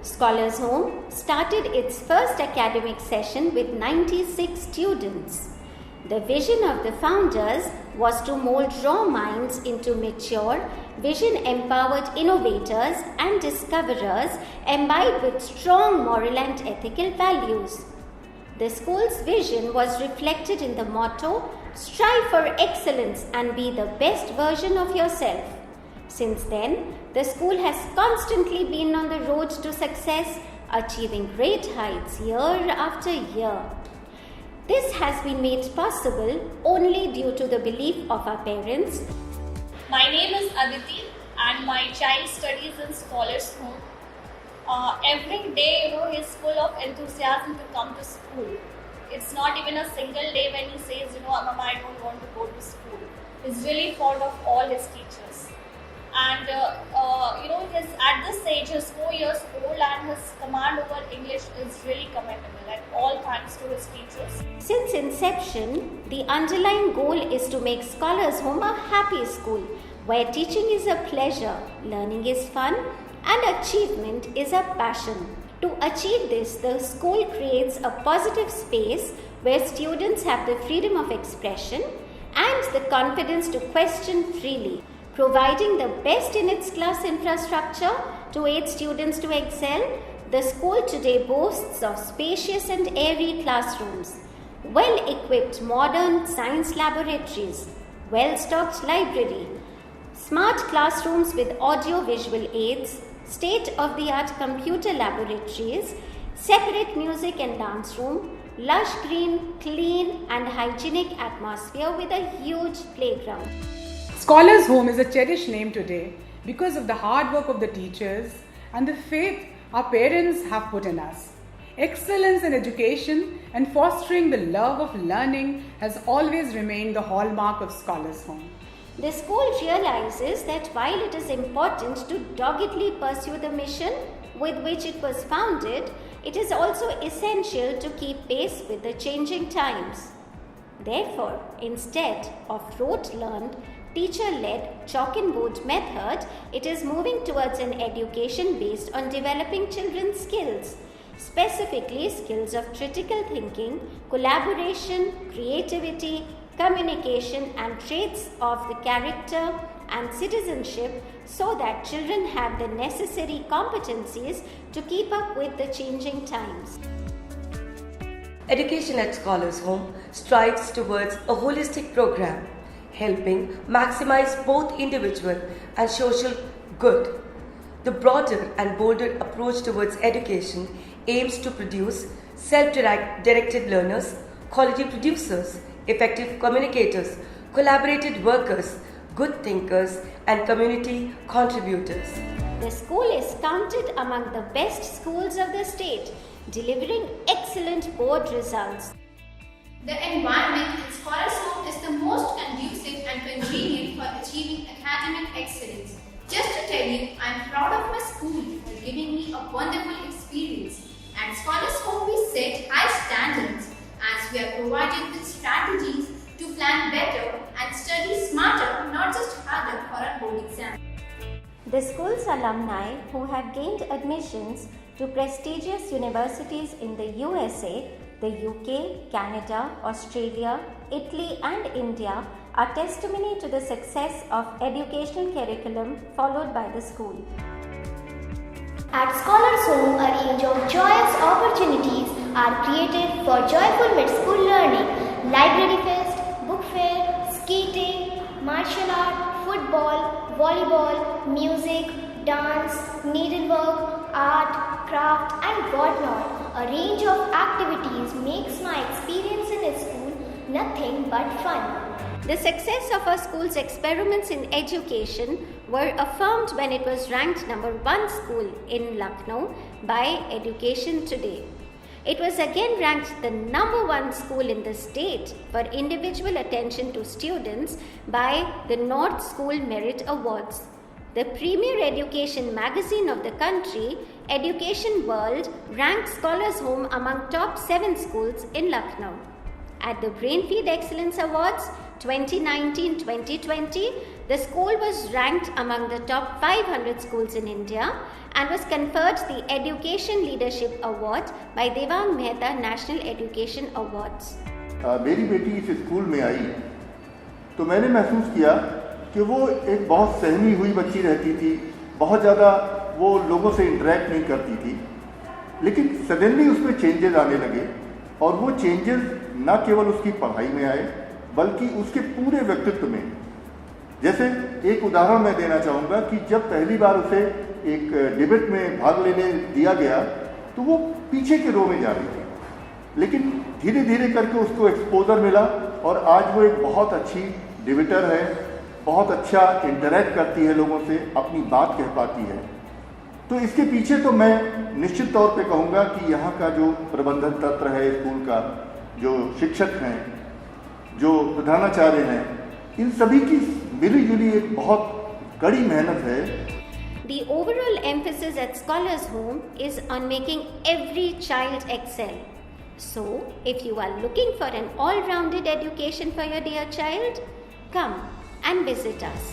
Scholars Home started its first academic session with 96 students. The vision of the founders was to mold raw minds into mature, vision-empowered innovators and discoverers imbibed with strong moral and ethical values. The school's vision was reflected in the motto, "Strive for excellence and be the best version of yourself." Since then, the school has constantly been on the road to success, achieving great heights year after year. This has been made possible only due to the belief of our parents. My name is Aditi and my child studies in Scholars Home. Every day, he's full of enthusiasm to come to school. It's not even a single day when he says, Mama, I don't want to go to school. He's really fond of all his teachers. And, he's at this age, he's 4 years old and his command over English is really commendable, and all thanks to his teachers. Since inception, the underlying goal is to make Scholars Home a happy school where teaching is a pleasure, learning is fun, and achievement is a passion. To achieve this, the school creates a positive space where students have the freedom of expression and the confidence to question freely, providing the best in its class infrastructure to aid students to excel. The school today boasts of spacious and airy classrooms, well-equipped modern science laboratories, well-stocked library, smart classrooms with audio-visual aids, state-of-the-art computer laboratories, separate music and dance room, lush green, clean and hygienic atmosphere with a huge playground. Scholars Home is a cherished name today because of the hard work of the teachers and the faith our parents have put in us. Excellence in education and fostering the love of learning has always remained the hallmark of Scholars Home. The school realizes that while it is important to doggedly pursue the mission with which it was founded, it is also essential to keep pace with the changing times. Therefore, instead of rote-learned, teacher-led chalk and board method, it is moving towards an education based on developing children's skills, specifically skills of critical thinking, collaboration, creativity, communication and traits of the character and citizenship, so that children have the necessary competencies to keep up with the changing times. Education at Scholars Home strives towards a holistic program, helping maximize both individual and social good. The broader and bolder approach towards education aims to produce self-directed learners, quality producers, effective communicators, collaborative workers, good thinkers, and community contributors. The school is counted among the best schools of the state, delivering excellent board results. The environment in Scholars Home is the most conducive and convenient for achieving academic excellence. Just to tell you, I am proud of my school for giving me a wonderful experience. At Scholars Home, we set high standards as we are provided with strategies to plan better and study smarter, not just harder for our board exam. The school's alumni who have gained admissions to prestigious universities in the USA, the UK, Canada, Australia, Italy and India are testimony to the success of educational curriculum followed by the school. At Scholars Home, a range of joyous opportunities are created for joyful mid-school learning. Library fest, book fair, skating, martial art, football, volleyball, music, dance, needlework, art, craft and whatnot. A range of activities makes my experience in a school nothing but fun. The success of our school's experiments in education were affirmed when it was ranked #1 school in Lucknow by Education Today. It was again ranked the #1 school in the state for individual attention to students by the North School Merit Awards. The premier education magazine of the country, Education World, ranked Scholars Home among top 7 schools in Lucknow. At the Brainfeed Excellence Awards, 2019-2020, the school was ranked among the top 500 schools in India and was conferred the Education Leadership Award by Devang Mehta National Education Awards. मेरी बेटी इस school में आई तो मैंने महसूस किया कि वो एक बहुत सहमी हुई बच्ची रहती थी, बहुत ज़्यादा वो लोगों से इंटरेक्ट नहीं करती थी, लेकिन सडनली उसमें चेंजेस आने लगे और वो चेंजेस न केवल उसकी पढ़ाई में आए बल्कि उसके पूरे व्यक्तित्व में। जैसे एक उदाहरण मैं देना चाहूँगा कि जब पहली बार उसे एक डिबेट में भाग लेने दिया गया तो वो पीछे के रो में जा रही थी, लेकिन धीरे धीरे करके उसको एक्सपोजर मिला और आज वो एक बहुत अच्छी डिबेटर है, बहुत अच्छा इंटरेक्ट करती है लोगों से, अपनी बात कह पाती है। तो इसके पीछे तो मैं निश्चित तौर पे कहूँगा कि यहाँ का जो प्रबंधन तंत्र है स्कूल का, जो शिक्षक हैं, जो प्रधानाचार्य हैं, इन सभी की मिली जुली एक बहुत कड़ी मेहनत है। The overall emphasis at Scholars Home is on making every child excel. So, if you are looking for an all-rounded education for your dear child, come and visit us.